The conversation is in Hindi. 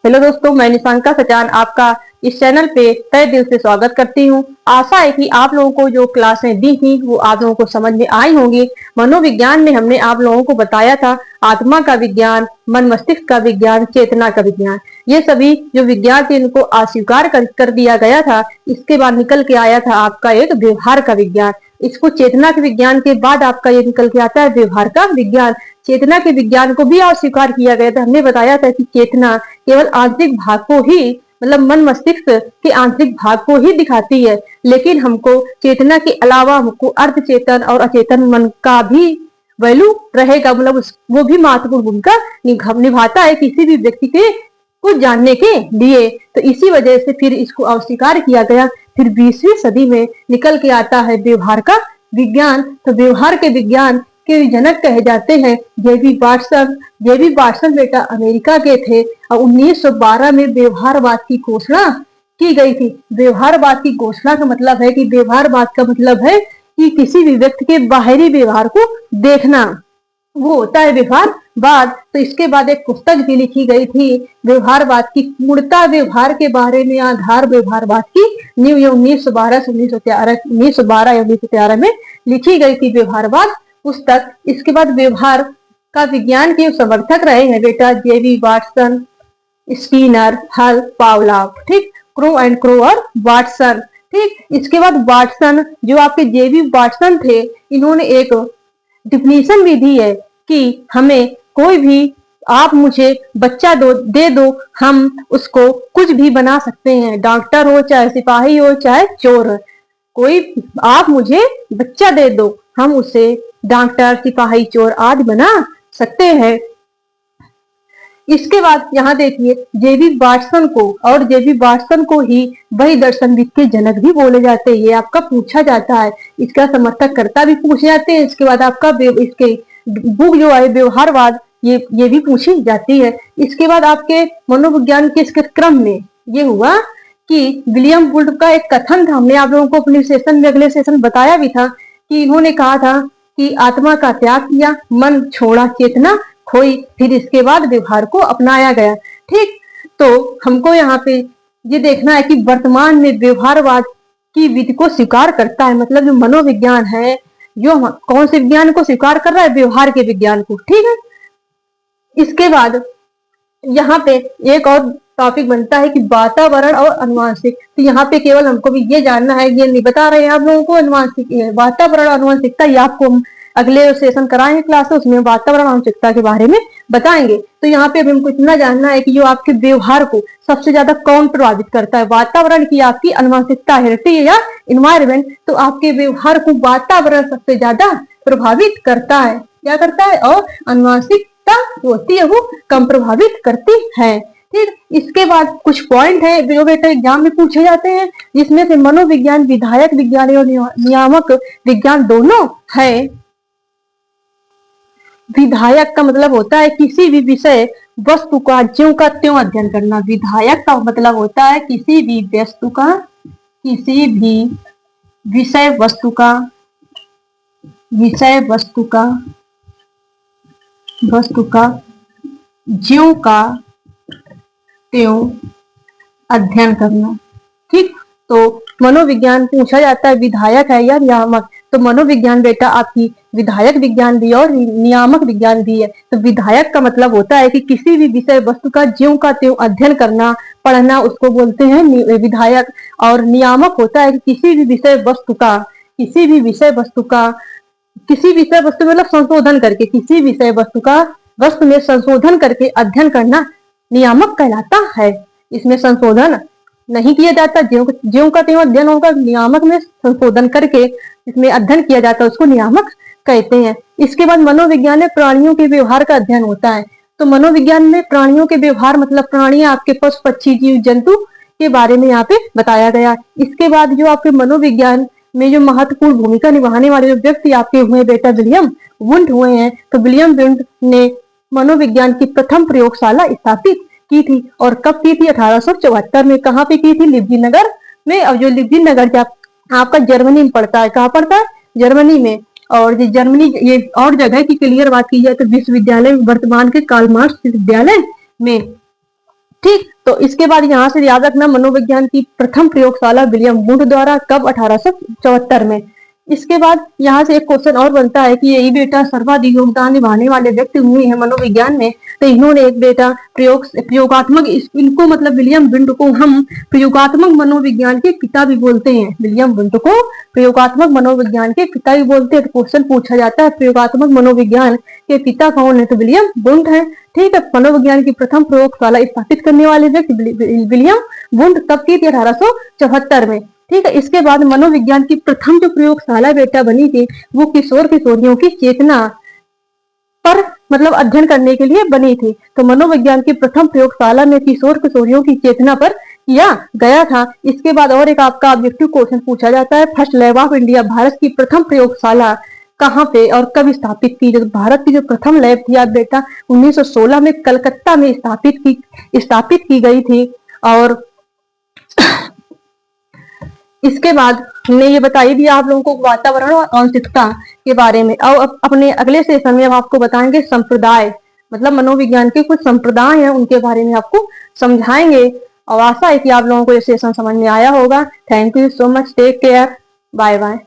हेलो दोस्तों, मैं निशांका सचान आपका इस चैनल पे तहे दिल से स्वागत करती हूँ। आशा है कि आप लोगों को जो क्लासें दी थी वो आप लोगों को समझ में आई होंगी। मनोविज्ञान में हमने आप लोगों को बताया था आत्मा का विज्ञान, मन मस्तिष्क का विज्ञान, चेतना का विज्ञान। ये सभी जो विज्ञान थे इनको अस्वीकार कर दिया गया था। इसके बाद निकल के आया था आपका एक व्यवहार का विज्ञान। इसको चेतना के विज्ञान के बाद आपका ये निकल के आता है व्यवहार का विज्ञान। चेतना के विज्ञान को भी अस्वीकार किया गया था। हमने बताया था कि चेतना केवल आंतरिक भाग को ही, मतलब मन मस्तिष्क के आंतरिक भाग को ही दिखाती है, लेकिन हमको चेतना के अलावा हमको अर्ध चेतन और अचेतन मन का भी वैल्यू रहेगा, मतलब वो भी महत्वपूर्ण भूमिका निभाता है किसी भी व्यक्ति के कुछ जानने के लिए। तो इसी वजह से फिर इसको अस्वीकार किया गया। फिर 20वीं सदी में निकल के आता है व्यवहार का विज्ञान। तो व्यवहार के विज्ञान के जनक कहे जाते हैं जेबी वाटसन। जेबी वाटसन बेटा अमेरिका के थे और 1912 में व्यवहारवाद की घोषणा की गई थी। व्यवहारवाद की घोषणा का मतलब है कि व्यवहारवाद का मतलब है कि किसी भी व्यक्ति के बाहरी व्यवहार को देखना, वो होता है व्यवहारवाद। तो इसके बाद एक पुस्तक भी लिखी गई थी व्यवहारवाद की पूर्णता व्यवहार के बारे में, आधार व्यवहारवाद की नींव। 1912 या 1913 में लिखी गई थी व्यवहारवाद पुस्तक। इसके बाद व्यवहार का विज्ञान के समर्थक रहे हैं बेटा जेबी वाटसन, स्कीनर, हल, पावलॉव। ठीक, क्रो एंड क्रो और वाटसन। ठीक, इसके बाद वाटसन, जो आपके जेबी वाटसन थे, इन्होंने एक डिफिनीशन भी दी है कि हमें कोई भी, आप मुझे बच्चा दे दो, हम उसको कुछ भी बना सकते हैं, डॉक्टर हो चाहे सिपाही हो चाहे चोर हो। कोई, आप मुझे बच्चा दे दो, हम उसे डॉक्टर, सिपाही, चोर आदि बना सकते हैं। इसके बाद यहाँ देखिए जेबी वाटसन को, और जेबी वाटसन को ही वही दर्शनविद के जनक भी बोले जाते हैं। ये आपका पूछा जाता है, इसका समर्थक कर्ता भी पूछे जाते हैं। इसके बाद आपका इसके बुक जो है व्यवहारवाद, ये भी पूछी जाती है। इसके बाद आपके मनोविज्ञान के इसके क्रम में ये हुआ कि विलियम वुल्फ का एक कथन था, हमने आप लोगों को अपने सेशन में, अगले सेशन बताया भी था कि इन्होंने कहा था कि आत्मा का त्याग किया, मन छोड़ा, चेतना खोई, फिर इसके बाद व्यवहार को अपनाया गया। ठीक, तो हमको यहाँ पे ये देखना है कि वर्तमान में व्यवहारवाद की विधि को स्वीकार करता है, मतलब जो मनोविज्ञान है, जो कौन से विज्ञान को स्वीकार कर रहा है, व्यवहार के विज्ञान को। ठीक है, इसके बाद यहाँ पे एक और टॉपिक बनता है कि वातावरण और अनुवांशिक। तो यहाँ पे केवल हमको भी ये जानना है, ये नहीं बता रहे हैं आप लोगों को अनुवांशिक, वातावरण और अनुवांशिकता, ये आपको हम अगले सेशन कराएंगे क्लास, उसमें वातावरण अनुवांशिकता के बारे में बताएंगे। तो यहाँ पे हमको इतना जानना है कि जो आपके व्यवहार को सबसे ज्यादा कौन प्रभावित करता है, वातावरण की आपकी अनुवांशिकता हेरिटेज या इन्वायरमेंट। तो आपके व्यवहार को वातावरण सबसे ज्यादा प्रभावित करता है, क्या करता है, और अनुवांशिकता होती है वो कम प्रभावित करती है। ठीक, इसके बाद कुछ पॉइंट है जो बेटा एग्जाम में पूछे जाते हैं, जिसमें से मनोविज्ञान विधायक विज्ञान और नियामक विज्ञान दोनों है। विधायक का मतलब होता है किसी भी विषय वस्तु का ज्यों का त्यों अध्ययन करना। विधायक का मतलब होता है किसी भी वस्तु का, किसी भी विषय वस्तु का, ज्यों का त्यों अध्ययन करना। ठीक, तो मनोविज्ञान पूछा जाता है विधायक है या नियामक। तो मनोविज्ञान बेटा आपकी विधायक विज्ञान भी और नियामक विज्ञान भी है। तो विधायक का मतलब होता है कि किसी भी विषय वस्तु का ज्यों का त्यों अध्ययन करना, पढ़ना, उसको बोलते हैं विधायक। और नियामक होता है कि किसी भी विषय वस्तु मतलब संशोधन करके, किसी विषय वस्तु में संशोधन करके अध्ययन करना नियामक कहलाता है। इसमें संशोधन नहीं किया जाता, ज्यों का त्यों अध्ययन होगा, नियामक में संशोधन करके इसमें अध्ययन किया जाता है, उसको नियामक कहते हैं। इसके बाद मनोविज्ञान में प्राणियों के व्यवहार का अध्ययन होता है। तो मनोविज्ञान में प्राणियों के व्यवहार मतलब प्राणी आपके पशु पक्षी जीव जंतु के बारे में यहाँ पे बताया गया। इसके बाद जो आपके मनोविज्ञान में जो महत्वपूर्ण भूमिका निभाने वाले जो व्यक्ति आपके हुए बेटा विलियम वुंट हुए हैं। तो विलियम वुंट ने मनोविज्ञान की प्रथम प्रयोगशाला स्थापित की थी, और कब की थी, 1874 में। कहाँ पे की थी, लिब्जी नगर में। और जो लिब्जी नगर आपका जर्मनी में पड़ता है, कहाँ पड़ता है, जर्मनी में। और ये जर्मनी, ये और जगह की क्लियर बात की जाए तो विश्वविद्यालय, वर्तमान के कार्ल मार्क्स विश्वविद्यालय में। ठीक, तो इसके बाद यहाँ से याद रखना मनोविज्ञान की प्रथम प्रयोगशाला विलियम वुंड द्वारा कब, 1874 में। इसके बाद यहाँ से एक क्वेश्चन और बनता है कि यही बेटा सर्वाधिक योगदान निभाने वाले व्यक्ति हुए हैं मनोविज्ञान में, तो इन्होंने एक बेटा प्रयोगात्मक, इनको मतलब विलियम वुंड को हम प्रयोगात्मक मनोविज्ञान के पिता भी बोलते हैं। विलियम वुंड को प्रयोगात्मक मनोविज्ञान के पिता भी बोलते हैं। तो क्वेश्चन पूछा जाता है प्रयोगात्मक मनोविज्ञान के पिता कौन है, तो विलियम वुंड है। ठीक है, मनोविज्ञान की प्रथम प्रयोगशाला स्थापित करने वाले व्यक्ति विलियम वुंड कब की थी, 1874 में। ठीक है, इसके बाद मनोविज्ञान की प्रथम जो प्रयोगशाला बेटा बनी थी वो किशोर किशोरियों की चेतना पर मतलब अध्ययन करने के लिए बनी थी। तो मनोविज्ञान की प्रथम प्रयोगशाला में किशोर किशोरियों की चेतना पर किया गया था। इसके बाद और एक आपका ऑब्जेक्टिव क्वेश्चन पूछा जाता है, first lab of India, Bharat की प्रथम प्रयोगशाला कहाँ पे और कब स्थापित की। जो भारत की जो प्रथम लैब थी आप बेटा 1916 में कलकत्ता में स्थापित की गई थी। और इसके बाद हमने ये बताई दिया आप लोगों को वातावरण और औष्णिकता के बारे में। अब अपने अगले सेशन में हम आपको बताएंगे संप्रदाय, मतलब मनोविज्ञान के कुछ संप्रदाय हैं उनके बारे में आपको समझाएंगे। और आशा है कि आप लोगों को ये सेशन समझ में आया होगा। Thank you so much, take care, bye bye.